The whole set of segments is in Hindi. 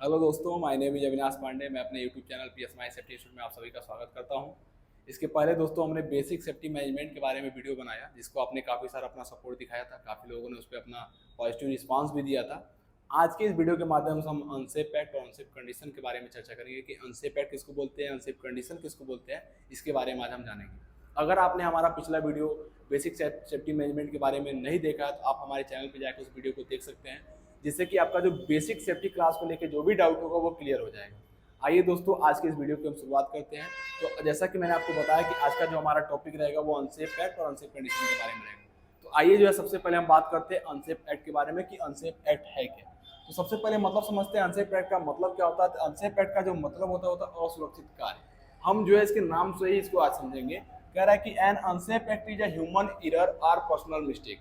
हेलो दोस्तों, my name is Avinash Pandey. मैं अपने YouTube channel PS my safety institute में आप सभी का स्वागत करता हूं। इसके पहले दोस्तों हमने बेसिक सेफ्टी मैनेजमेंट के बारे में वीडियो बनाया, जिसको आपने काफ़ी सारा अपना सपोर्ट दिखाया था। काफ़ी लोगों ने उस पर अपना पॉजिटिव रिस्पांस भी दिया था। आज के इस वीडियो के माध्यम से हम अनसेफ एक्ट और अनसेफ कंडीशन के बारे में चर्चा करेंगे कि अनसेफ एक्ट किसको बोलते हैं, अनसेफ कंडीशन किसको बोलते हैं। इसके बारे में आज हम जानेंगे। अगर आपने हमारा पिछला वीडियो बेसिक सेफ्टी मैनेजमेंट के बारे में नहीं देखा है तो आप हमारे चैनल पर जाकर उस वीडियो को देख सकते हैं, जिससे कि आपका जो बेसिक सेफ्टी क्लास को लेकर जो भी डाउट होगा वो क्लियर हो जाएगा। आइए दोस्तों, आज के इस वीडियो की हम शुरुआत करते हैं। तो जैसा कि मैंने आपको बताया कि आज का जो हमारा टॉपिक रहेगा वो अनसेफ एक्ट और अनसेफ कंडीशन के बारे में रहेगा। तो आइए जो है सबसे पहले हम बात करते हैं अनसेफ एक्ट के बारे में कि अनसेफ एक्ट है क्या। तो सबसे पहले मतलब समझते हैं अनसेफ एक्ट का मतलब क्या होता है। तो अनसेफ एक्ट का जो मतलब होता है असुरक्षित कार्य। हम जो है इसके नाम से ही इसको आज समझेंगे। कह रहा है कि an unsafe act is a human error और personal mistake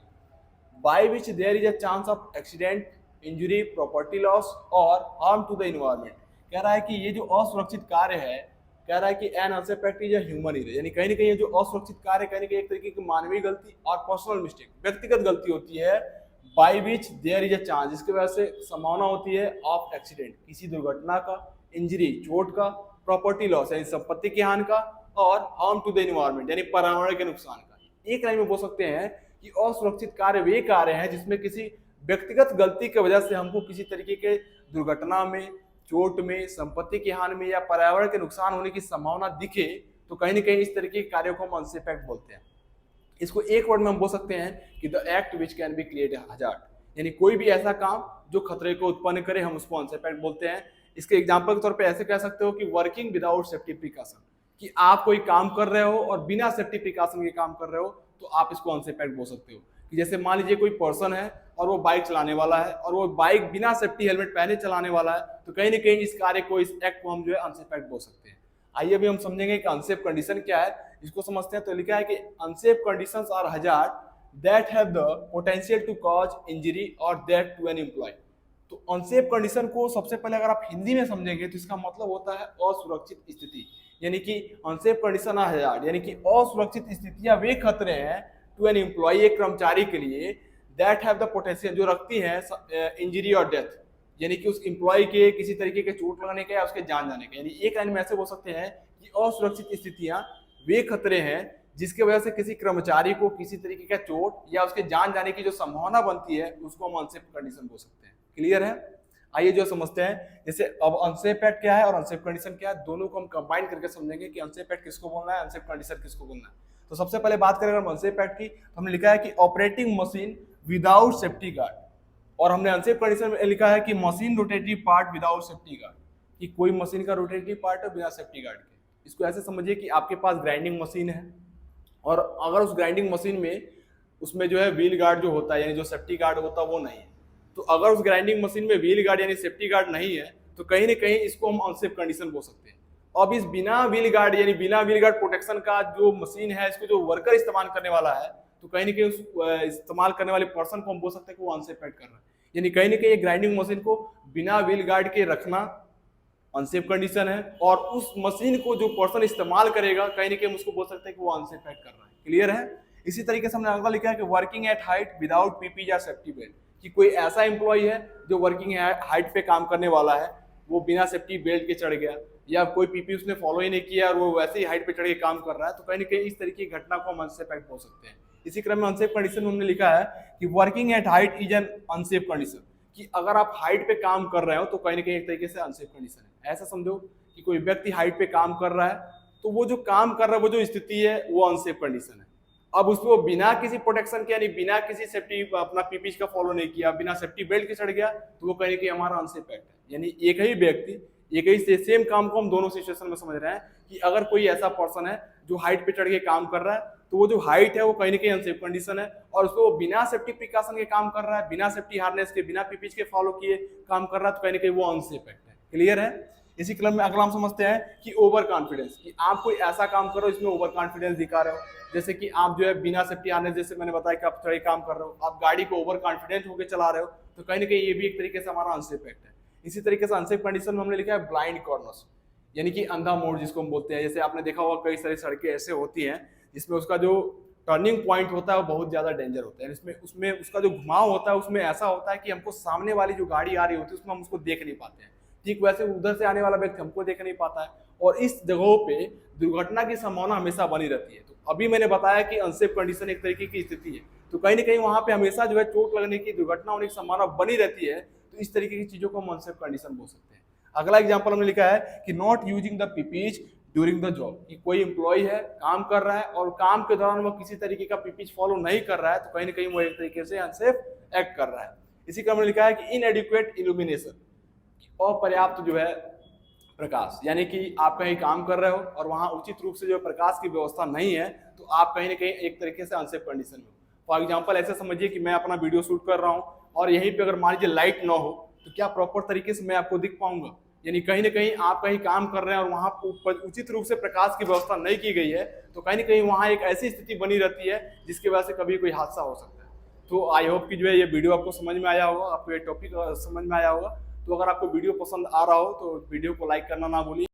by which there is a chance of accident, injury, property loss और harm to the environment। कह रहा है कि ये जो असुरक्षित कार्य है, कह रहा है कि an unsafe act is human error, यानी कहीं ना कहीं ये जो असुरक्षित कार्य कहीं ना कहीं एक तरीके की मानवीय गलती और पर्सनल मिस्टेक व्यक्तिगत गलती होती है। By which there is a chance, जिसकी वजह से संभावना होती है ऑफ एक्सीडेंट, किसी दुर्घटना का, इंजरी चोट का, प्रॉपर्टी लॉस यानी संपत्ति की हानि का, और हार्म टू द एनवायरमेंट यानी पर्यावरण के नुकसान का। एक लाइन में बोल सकते हैं कि असुरक्षित कार्य वे कार्य हैं जिसमें किसी व्यक्तिगत गलती की वजह से हमको किसी तरीके के दुर्घटना में, चोट में, संपत्ति की हानि में या पर्यावरण के नुकसान होने की संभावना दिखे, तो कहीं ना कहीं इस तरीके के कार्यों को हम अनसेफ एक्ट बोलते हैं। इसको एक वर्ड में हम बोल सकते हैं कि the act which can be create hazard, यानी कोई भी ऐसा काम जो खतरे को उत्पन्न करे, हम उसको अनसेफ एक्ट बोलते हैं। इसके एग्जाम्पल के तौर पर ऐसे कह सकते हो कि वर्किंग विदाउट सेफ्टी प्रिकॉशन, कि आप कोई काम कर रहे हो और बिना सेफ्टी प्रिकॉशन के काम कर रहे हो, तो आप इसको अनसेफ एक्ट बोल सकते हो। कि जैसे मान लीजिए कोई पर्सन है और वो बाइक चलाने वाला है और वो बाइक बिना सेफ्टी हेलमेट पहने चलाने वाला है, तो कहीं ना कहीं इस कार्य को, इस एक्ट को हम जो है अनसेफ एक्ट बोल सकते हैं। आइए अभी हम समझेंगे कि अनसेफ कंडीशन क्या है। इसको समझते हैं। तो लिखा है कि unsafe conditions are hazard that have the potential to cause injury और डेथ टू एन एम्प्लॉय। तो अनसेफ कंडीशन को सबसे पहले अगर आप हिंदी में समझेंगे तो इसका मतलब होता है असुरक्षित स्थिति, यानी कि अनसेफ कंडीशन आर हजार्ड, यानी कि असुरक्षित स्थितियां वे खतरे हैं टू एन एम्प्लॉय, एक कर्मचारी के लिए, दैट हैव द पोटेंशियल, जो रखती है इंजरी और डेथ, यानी कि उस एम्प्लॉय के किसी तरीके के चोट लगने का या उसके जान जाने का। यानी एक लाइन में ऐसे बोल सकते हैं कि असुरक्षित स्थितियां वे खतरे हैं जिसकी वजह से किसी कर्मचारी को किसी तरीके का चोट या उसके जान जाने की जो संभावना बनती है, उसको हम अनसेफ कंडीशन बोल सकते हैं। क्लियर है? आइए जो समझते हैं। जैसे अब अनसेफ एक्ट क्या है और अनसेफ कंडीशन क्या है, दोनों को हम कंबाइन करके समझेंगे कि अनसेफ एक्ट किसको बोलना है, अनसेफ कंडीशन किसको बोलना है। तो सबसे पहले बात करें अगर अनसेफ एक्ट की, तो हमने लिखा है कि operating machine without safety guard, और हमने अनसेफ कंडीशन में लिखा है कि machine rotary part without safety guard, कि कोई मशीन का रोटेटरी पार्ट है बिना सेफ्टी गार्ड के। इसको ऐसे समझिए कि आपके पास ग्राइंडिंग मशीन है और अगर उस ग्राइंडिंग मशीन में उसमें जो है व्हील गार्ड जो होता है, यानी जो सेफ्टी गार्ड होता है वो नहीं है, तो अगर उस ग्राइंडिंग मशीन में व्हील गार्ड यानी सेफ्टी गार्ड नहीं है, तो कहीं ना कहीं इसको हम अनसेफ कंडीशन बोल सकते हैं। अब इस बिना व्हील गार्ड यानी बिना व्हील गार्ड प्रोटेक्शन का जो मशीन है, इसको जो वर्कर इस्तेमाल करने वाला है, तो कहीं ना कहीं उस इस्तेमाल करने वाले पर्सन को हम बोल सकते हैं कि वो अनसेफ एक्ट कर रहा है। यानी कहीं ना कहीं ग्राइंडिंग मशीन को बिना व्हील गार्ड के रखना अनसेफ कंडीशन है, और उस मशीन को जो पर्सन इस्तेमाल करेगा, कहीं ना कहीं उसको बोल सकते हैं कि वो अनसेफ एक्ट कर रहा है। क्लियर है? इसी तरीके से हमने अगला लिखा है कि working at height without PP या सेफ्टी बेल्ट, कि कोई ऐसा एम्प्लॉय है जो वर्किंग हाइट पे काम करने वाला है, वो बिना सेफ्टी बेल्ट के चढ़ गया या कोई पीपी उसने फॉलो ही नहीं किया और वो वैसे ही हाइट पे चढ़ के काम कर रहा है, तो कहीं ना कहीं इस तरीके की घटना को हम अनसेफ एक्ट बोल सकते हैं। इसी क्रम में अनसेफ कंडीशन में हमने लिखा है कि working at height is an unsafe condition, कि अगर आप हाइट पे काम कर रहे हो तो कहीं ना कहीं एक तरीके से अनसेफ कंडीशन है। ऐसा समझो कि कोई व्यक्ति हाइट पे काम कर रहा है, तो वो जो काम कर रहा है, वो जो स्थिति है, वो अनसेफ कंडीशन है। अब उसको बिना किसी प्रोटेक्शन के यानी बिना किसी सेफ्टी अपना पीपीच का फॉलो नहीं किया, बिना सेफ्टी बेल्ट के चढ़ गया, तो वो कहीं कि हमारा अनसेफ एक्ट है। यानी एक ही व्यक्ति एक ही सेम काम को हम दोनों सिचुएशन में समझ रहे हैं कि अगर कोई ऐसा पर्सन है जो हाइट पे चढ़ के काम कर रहा है, तो वो जो हाइट है वो कहीं ना कहीं अनसेफ कंडीशन है, और उसको वो बिना सेफ्टी प्रिकॉशन के काम कर रहा है, बिना सेफ्टी हार्नेस के, बिना पीपीच के फॉलो किए काम कर रहा है, तो कहीं ना कहीं वो अनसेफ एक्ट है। क्लियर है? इसी क्रम में अगला हम समझते हैं कि ओवर कॉन्फिडेंस, कि आप कोई ऐसा काम करो इसमें ओवर कॉन्फिडेंस दिखा रहे हो, जैसे कि आप जो है बिना सेफ्टी हार्नेस, जैसे मैंने बताया कि आप काम कर रहे हो, आप गाड़ी को ओवर कॉन्फिडेंट होकर चला रहे हो, तो कहीं ना कहीं ये भी एक तरीके से हमारा अनसेफ एक्ट है। इसी तरीके से अनसेफ कंडीशन में हमने लिखा है ब्लाइंड कॉर्नर्स, यानी कि अंधा मोड़ जिसको हम बोलते हैं। जैसे आपने देखा होगा कई सारी सड़कें ऐसे होती हैं जिसमें उसका जो टर्निंग पॉइंट होता है वो बहुत ज्यादा डेंजर होता है, इसमें उसमें उसका जो घुमाव होता है उसमें ऐसा होता है कि हमको सामने वाली जो गाड़ी आ रही होती है उसमें हम उसको देख नहीं पाते हैं, ठीक वैसे उधर से आने वाला व्यक्ति हमको देख नहीं पाता है, और इस जगहों पे दुर्घटना की संभावना हमेशा बनी रहती है। तो अभी मैंने बताया कि अनसेफ कंडीशन एक तरीके की स्थिति है, तो कहीं ना कहीं वहां पे हमेशा जो है चोट लगने की, दुर्घटना होने की संभावना बनी रहती है। तो इस तरीके की चीजों को हम अनसेफ कंडीशन बोल सकते हैं। अगला एग्जाम्पल हमने लिखा है कि not using the PPs during the job, कि कोई एम्प्लॉय है, काम कर रहा है और काम के दौरान वो किसी तरीके का पीपीज फॉलो नहीं कर रहा है, तो कहीं ना कहीं वो एक तरीके से अनसेफ एक्ट कर रहा है। इसी क्रम में लिखा है कि इनएडिक्वेट इल्यूमिनेशन, अपर्याप्त जो है प्रकाश, यानी कि आप कहीं काम कर रहे हो और वहां उचित रूप से जो प्रकाश की व्यवस्था नहीं है, तो आप कहीं ना कहीं एक तरीके से अनसेफ कंडीशन में हो। फॉर एग्जाम्पल ऐसे समझिए कि मैं अपना वीडियो शूट कर रहा हूं और यहीं पे अगर मान लीजिए लाइट ना हो, तो क्या प्रॉपर तरीके से मैं आपको दिख पाऊंगा? यानी कहीं ना कहीं आप कहीं काम कर रहे हैं और वहां उचित रूप से प्रकाश की व्यवस्था नहीं की गई है, तो कहीं ना कहीं वहां एक ऐसी स्थिति बनी रहती है जिसकी वजह से कभी कोई हादसा हो सकता है। तो आई होप कि जो है ये वीडियो आपको समझ में आया होगा, आपको ये टॉपिक समझ में आया होगा। तो अगर आपको वीडियो पसंद आ रहा हो तो वीडियो को लाइक करना ना भूलिए।